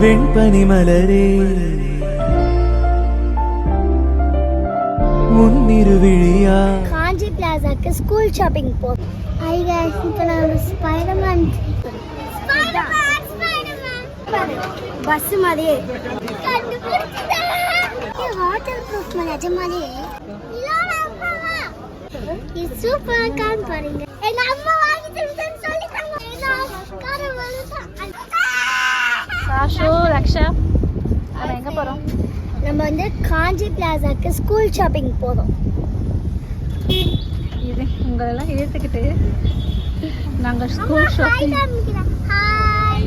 வெண்பனி மலரே முன்னிருவிழியா காஞ்சி பிளாசாக்கு school shopping போ. High guys, இப்போ நான் ஸ்பைடர்மேன் பஸ் மாதிரியே வாட்டர் ப்ரூஃப் நிஜமாலே இது சூப்பர் கான் பாருங்க. எங்க அம்மா வாங்கி தந்தேன்னு சொல்லிட்டாங்க. கார வலுதா சாஷு ரக்ஷா நம்ம எங்க போறோம்? நம்ம வந்து காஞ்சி பிளாசாக்கு ஸ்கூல் ஷாப்பிங் போறோம். இது உங்களெல்லாம் ஏத்துக்கிட்டு நாங்க ஸ்கூல் ஷாப்பிங். ஹாய்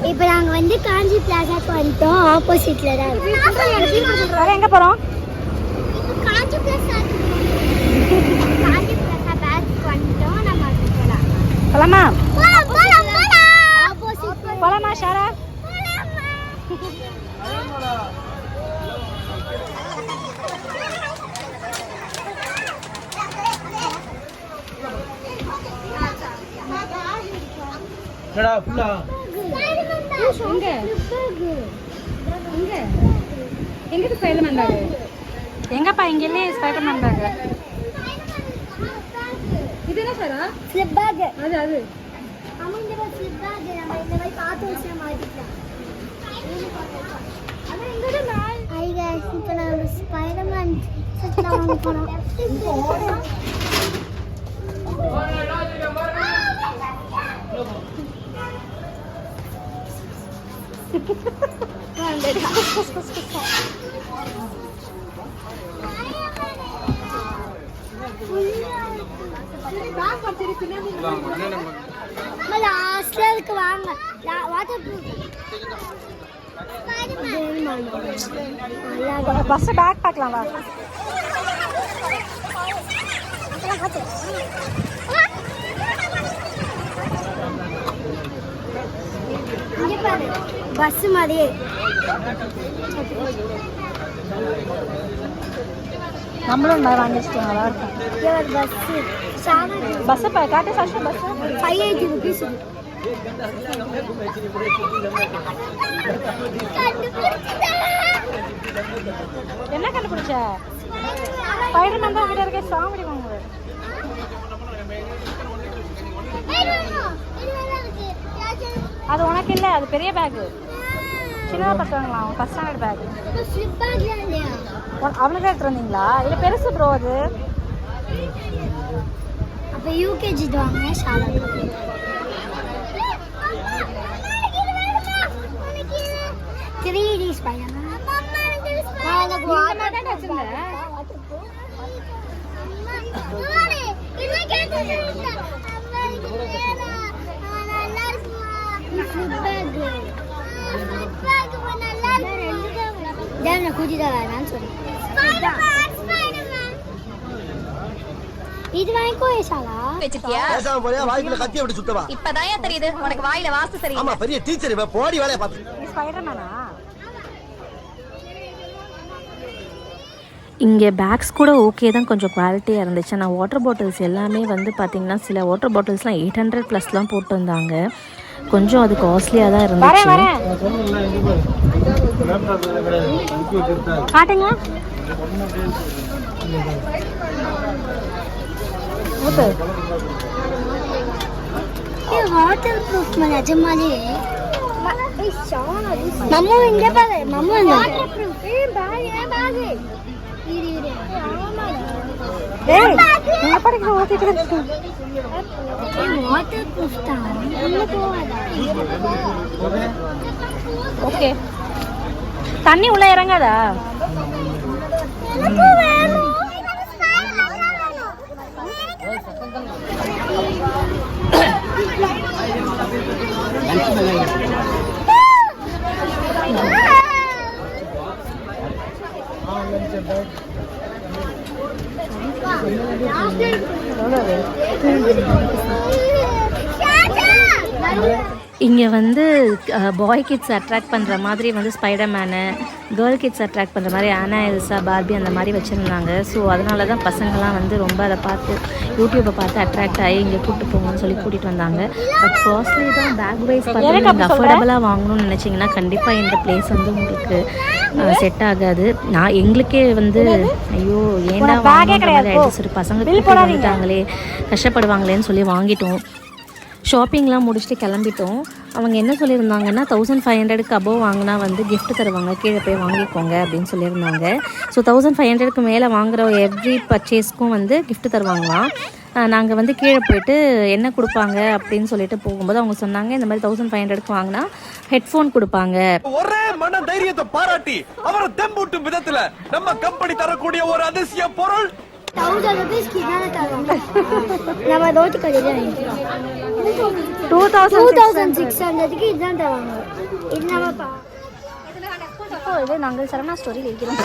இப்போ நாங்க வந்து காஞ்சி பிளாசாக்கு வந்துட்டோம். ஆப்போசிட்ல தான் இருக்கு. வேற எங்க போறோம்? காஞ்சி பிளாசா பேக் வந்துட்டோம். நம்ம அதுக்கு போலாம். போலாமா? போலாம் ஆப்போசிட் போலாமா ஷாரா? என்னடா ஃபுல்லா எங்க எங்க எங்க ஸ்பைடர்மேன் பேக்? எங்கப்பா இங்க இல்ல ஸ்பைடர்மேன் பேக். இது என்ன சாரா? Slip back. அது அம்மா இந்த ஸ்லிப் பேக் நம்ம இந்த மாதிரி பாத்து வச்ச மாட்டிக்கலாம். அத எங்கட மேல். ஹை गाइस, இப்போ நான் ஸ்பைடர்மேன் செட்ல வாங்க போறோம். லாஸ்ட்ல இருக்கு வாங்க. வாட்டர் ப்ரூஃப் பஸ் பேக் பார்க்கலாம் வா. இங்க பாரு பஸ் மாதிரியே. நம்மளும் இந்த வாங்கி வச்சுக்கலாம். நல்லா இருக்கும். இவர் பஸ் சானா பஸ் காட்டு சாஷு பஸ் 580 rupees. என்ன கண்டுபிடிச்ச? ஸ்பைடர்மேன் தான் கிட்ட இருக்க சாமடி வாங்குது. அது உனக்கு இல்ல, அது பெரிய பேக். சின்னதா பசங்களாம் first standard bag. Slip bag இல்லையா? அவனுக்கு எடுத்து வந்தீங்களா? இல்ல பெருசு ப்ரோ அது. அப்ப யூகேஜி வாங்க சாலா. 3D Spiderman. எனக்கு வாட்டர் வச்சிருந்தேன். இது கேட்டது இது வாங்கிக்கோ சாலா. இப்பதான் தெரியுது உனக்கு வாயில வாசு சரி. ஆமா பெரிய டீச்சர் இவ போடி வேலைய பாத்து. நீ ஸ்பைடர்மேனா? இங்கே பேக்ஸ் கூட ஓகே தான், கொஞ்சம் குவாலிட்டியாக இருந்துச்சு. ஆனால் வாட்டர் பாட்டில்ஸ் எல்லாமே வந்து பார்த்திங்கன்னா சில வாட்டர் பாட்டில்ஸ்லாம் 800+ போட்டு வந்தாங்க. கொஞ்சம் அது காஸ்ட்லியாக தான் இருந்துச்சு. காட்டுங்க. வாட்டர் ப்ரூஃப் நிஜமாலே. மம்மு இங்க பாரு. மம்மு வாட்டர் ப்ரூஃப். பேக் இரு இரு. ஏய் நான் படிக்க ஓட்டிட்டு இருக்கேன். வாட்டர் ப்ரூஃப் தான். உள்ள போவாதா? ஓகே. தண்ணி உள்ள இறங்காதா? எனக்கு வேணும். இங்கே வந்து பாய் கிட்ஸ் அட்ராக்ட் பண்ணுற மாதிரி வந்து ஸ்பைடர்மேனு, கேர்ள் கிட்ஸ் அட்ராக்ட் பண்ணுற மாதிரி ஆனா எல்சா, பார்பி அந்த மாதிரி வச்சுருந்தாங்க. ஸோ அதனால தான் பசங்கள்லாம் வந்து ரொம்ப அதை பார்த்து யூடியூப்பை பார்த்து அட்ராக்ட் ஆகி இங்கே கூப்பிட்டு போங்கன்னு சொல்லி கூட்டிகிட்டு வந்தாங்க. பட் காஸ்ட்லி தான். பேக் வைஸ் பார்த்தீங்கன்னா நீங்கள் அஃபோர்டபுளாக வாங்கணும்னு நினச்சிங்கன்னா கண்டிப்பாக இந்த பிளேஸ் வந்து உங்களுக்கு செட் ஆகாது. எங்களுக்கே வந்து ஐயோ ஏன்டா வாங்கிட்டு சரி பசங்க வந்துட்டாங்களே கஷ்டப்படுவாங்களேன்னு சொல்லி வாங்கிட்டோம். ஷாப்பிங்லாம் முடிச்சுட்டு கிளம்பிட்டோம். அவங்க என்ன சொல்லியிருந்தாங்கன்னா 1500க்கு அபோவ் வாங்கினா வந்து gift தருவாங்க, கீழே போய் வாங்கிக்கோங்க அப்படின்னு சொல்லியிருந்தாங்க. ஸோ 1500க்கு மேலே வாங்குகிற எவ்ரி பர்ச்சேஸ்க்கும் வந்து gift தருவாங்களாம். நாங்கள் வந்து கீழே போயிட்டு என்ன கொடுப்பாங்க அப்படின்னு சொல்லிட்டு போகும்போது அவங்க சொன்னாங்க இந்த மாதிரி 1500க்கு வாங்கினா ஹெட்ஃபோன் கொடுப்பாங்க. ஒரே மன தைரியத்தை பாராட்டி அவரை தெம்பூட்டும் விதத்துல நம்ம கம்பெனி தரக்கூடிய ஒரு அதிசய பொருள் 1000 rupeesக்கு தான தருவாங்க. நம்ம ரோட்டி கடையில 2600க்கு இதான் தருவாங்க. இது இப்போ நாங்கள் சரவணா ஸ்டோரியில் இருக்கிறோம்.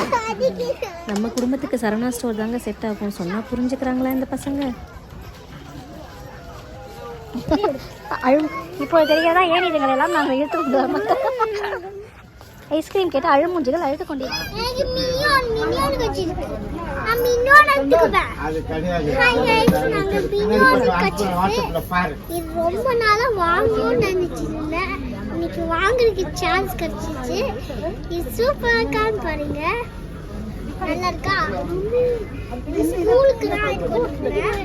நம்ம குடும்பத்துக்கு சரவணா ஸ்டோர் தாங்க செட் ஆகும். சொன்னால் புரிஞ்சுக்கிறாங்களா இந்த பசங்க? இப்போ தெரியாதா ஏன் இதுங்களை எல்லாம் நாங்கள் இழுத்து வந்தோம். ஐஸ்கிரீம் கேட்டு அழுமூஞ்சிகள் அழுத்து கொண்டிருக்கோம். எனக்கு மினியான் வச்சிருக்கு. நான் மினியான் எடுத்துக்குவேன். அது கிடையாது. நாங்க மினியான் வச்சிருக்கோம். இது ரொம்ப நாளா வாங்கணும்னு நினைச்சிருந்தேன். இன்னைக்கு வாங்குறதுக்கு சான்ஸ் கிடைச்சிச்சு. இது சூப்பரா இருக்கான்னு பாருங்க. நல்லா இருக்கா? இது ஸ்கூலுக்கு தான் இது போட்டுக்கிறேன்.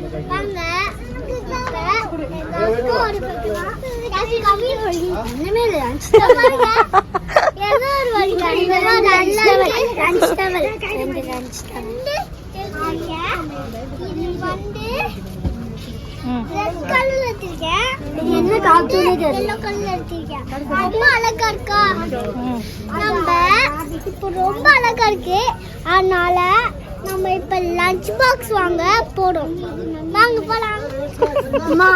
வாங்க ரொம்ப அழகா இருக்கா? நம்ம இப்ப ரொம்ப அழகா இருக்கு. அதனால நம்ம இப்ப லஞ்ச் பாக்ஸ் வாங்க போறோம். வாங்க போலாம். அம்மா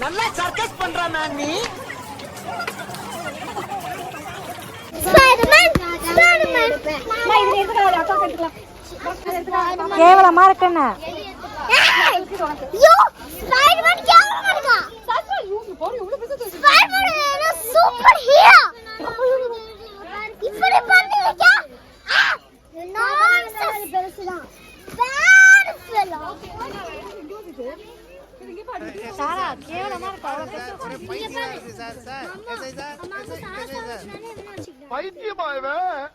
நல்லா சர்க்கஸ் பண்றானா நீ? கேவலமா இருக்குன்னு சூப்பர் ஹீரோ இப்படி பண்ணுவீங்க. சாரா கேவலமா இருக்கு. பைத்தியமா இவன்?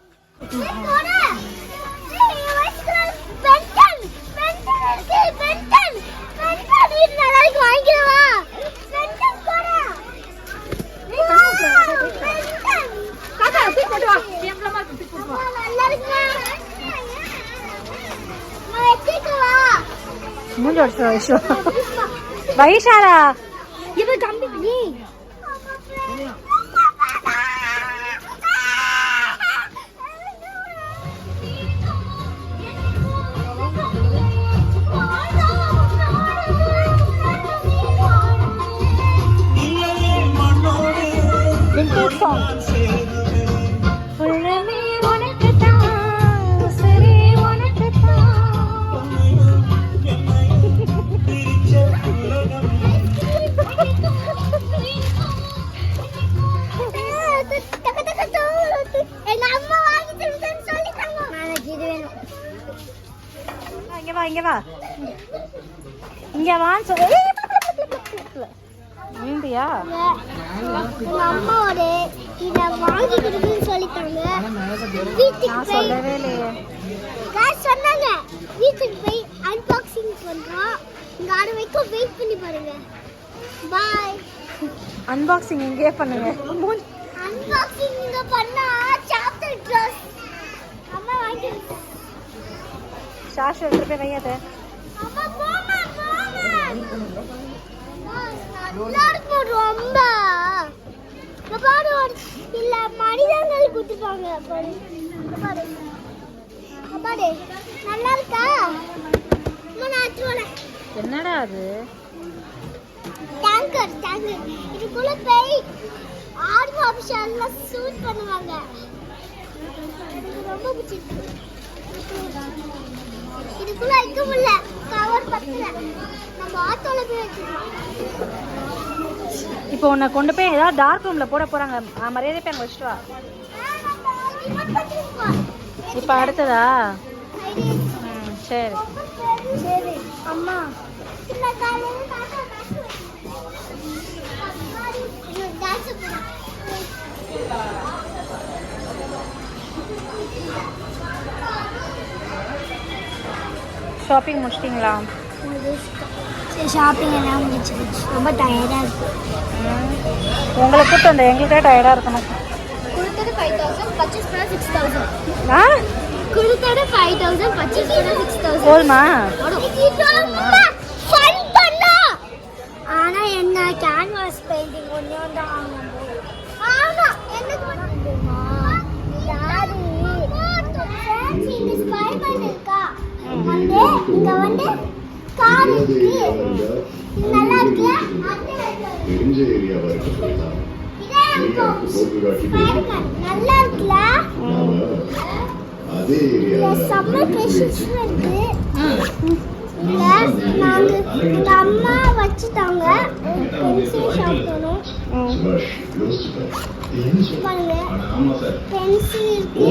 வைஷாரா இவ தம்பி நீ விண்டேஜ் சாங் இங்க வா இங்க வான்னு சொல்லு. வீண்டியா அம்மாவோட இத வாங்கி கொடுக்குன்னு சொல்லிட்டாங்க. வீட்டுக்கு சொல்லவே இல்லையே. சொன்னாங்க வீட்டுக்கு போய் அன்பாக்சிங் பண்றோம். இங்க ஆறு வரைக்கும் வெயிட் பண்ணி பாருங்க. பாய். அன்பாக்சிங் இங்கே பண்ணுங்க. அன்பாக்சிங் இங்க பண்ணா சாப்டர் ட்ரெஸ் அம்மா வாங்கி சாஷ் எடுத்து போய் வையாத. அம்மா போமா நல்லா இருக்கும் ரொம்ப. பாரு இல்ல மனிதர்கள் குத்துப்பாங்க பாரு. பாரு பாரு நல்லா இருக்கா? என்னடா அது? டேங்கர் இதுக்குள்ள போய் ஆர்மி ஆபீசர்ல ஷூட் பண்ணுவாங்க. எனக்கு ரொம்ப பிடிச்சிருக்கு. இதுக்குள்ள வைக்க முடியல, கவர் பத்தல. நம்ம ஆட்டோல போய் வச்சிருக்கோம். இப்போ உன்னை கொண்டு போய் ஏதாவது டார்க் ரூம்ல போட போறாங்க. மரியாதை போய் அங்கே வச்சுட்டு வா. இப்போ அடுத்ததா? சரி சரி அம்மா. இந்த காலையில தாத்தா டான்ஸ் பண்ணு. ஷாப்பிங் முடிச்சிட்டிங்களா? ஷாப்பிங் எல்லாம் முடிச்சிருச்சு. ரொம்ப டயர்டாக இருக்கு. உங்களை கூப்பிட்டு வந்த எங்களுக்கே டயர்டாக இருக்கணும். கொடுத்தது 5,000, பர்ச்சேஸ் பண்ண 6,000. ஆ கொடுத்தது 5,000, பர்ச்சேஸ் பண்ண 6,000. போதுமா? ஃபன் பண்ணோம். ஆனா என்ன கேன்வாஸ் பெயிண்டிங் ஒண்ணே தான் வாங்கணும். ஆமா எனக்கு பண்ணுமா யாரு இங்க ஸ்பைடர் இருக்கா? வந்து இங்க வந்து கார் இருக்கு. நல்லா இருக்குல? தெரிஞ்ச ஏரியாவா இருக்கு. இதே ஸ்பைடர் நல்லா இருக்குல? அதே ஏரியால சம்மர் கிரஷஸ் இருக்கு. இல்ல நாங்க எங்க அம்மா வச்சுட்டாங்க. பென்சில் ஷாப் போனோம். பாருங்க பென்சில் இருக்கு.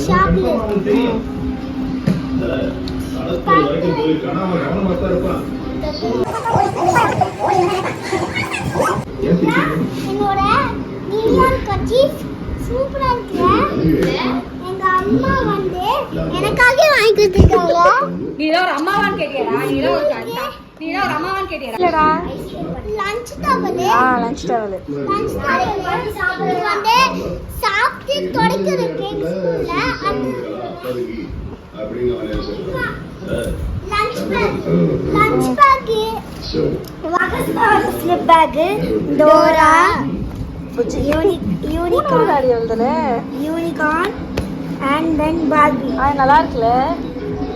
ஷாப்ல என்னோட நியூயார்க் கர்ச்சீஃப் சூப்பரா இருக்குல்ல? எங்க அம்மா வந்து எனக்காக வாங்கி கொடுத்துருக்காங்க. நீ தான் ஒரு அம்மாவான்னு கேட்டியடா? நீ தான் ஒரு அம்மாவான்னு கேட்டியடா? இல்லடா, lunch towel. Lunch towel. Lunch towel வந்து சாப்பிட்டு துடைக்கிறதுக்கு ஸ்கூல்ல lunch bag slip bag Dora unicorn and then Barbie. நல்லா இருக்குல்ல?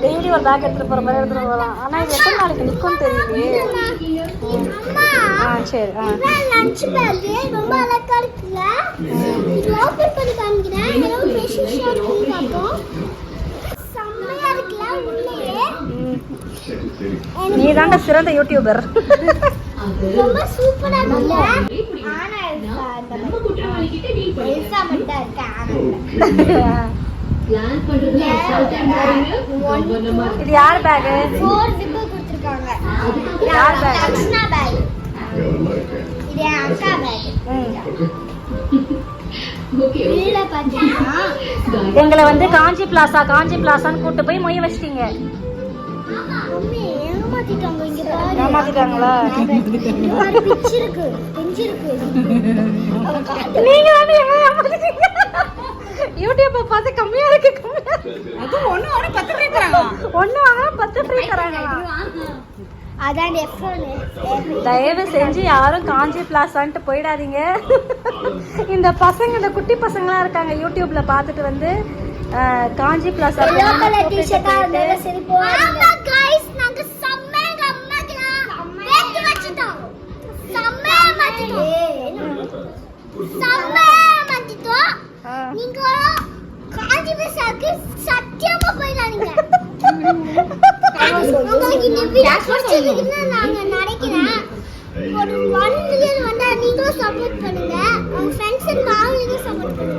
டெய்லி ஒரு பேக் எடுத்துட்டு போற மாதிரி எடுத்துட்டு போகலாம். ஆனா இது எத்தனை நாளைக்கு நிற்கும் தெரியலையே. சரி. லஞ்ச் பேக் ரொம்ப அழகா இருக்குல்ல? இது ஓபன் பண்ணி காமிக்கிறேன். இதெல்லாம் ஸ்பெஷல் ஷாப் பார்ப்போம். செம்மையா இருக்குல்ல உள்ளே? நீ தாங்க சிறந்த யூடியூபர். ரொம்ப சூப்பரா இருக்குல்ல? ஆனா நம்ம குற்றவாளிகிட்ட டீல் பண்ணி எல்சா மட்டும் இருக்கா? பிளான் பண்றது அசால்ட்டா பாருங்க. இது யார் பேக்? 4 ஜிப் கொடுத்திருக்காங்க. யார் பேக்? அக்ஷனா பேக். இது அக்கா பேக். ஓகே வீட பாத்தீங்கன்னா எங்களை வந்து காஞ்சி பிளாசான்னு கூட்டு போய் மொய் வச்சிட்டீங்க. மம்மி ஏமாத்திட்டாங்க. இங்க பாரு. ஏமாத்திட்டாங்களா? இங்க பாரு பிச்சு இருக்கு. நீங்க வந்து எங்க ஏமாத்திட்டீங்க? யூடியூப்பை பார்த்து கம்மியா இருக்கு. அது ஒண்ணு 10 ஃப்ரீ தராங்க. ஒண்ணு வாங்க 10 ஃப்ரீ தராங்க. அதான் எஃப்ரோன். தயவு செஞ்சு யாரும் காஞ்சி பிளாசான்ட்டு போயிடாதீங்க. இந்த பசங்க, இந்த குட்டி பசங்களாம் இருக்காங்க யூடியூப்ல பார்த்துட்டு வந்து காஞ்சி பிளாசா டிஷர்ட்டா இருந்தால சரி போவாங்க. गाइस நாங்க செம்மங்க அம்மாக்கலாம் வெட் வச்சிட்டோம். செம்ம மாத்திட்டோம். நீங்க காஞ்சி பிளாசாக்கு சத்தியமா போயிடாதீங்க. உங்களுக்கு இந்த வீடியோ பிடிச்சிருக்குன்னா நாங்க நினைக்கிறேன் ஒரு 1 மில்லியன் வந்தா நீங்களும் சப்போர்ட் பண்ணுங்க. உங்க ஃப்ரெண்ட்ஸ் அண்ட் ஃபேமிலிக்கு சப்போர்ட் பண்ணுங்க.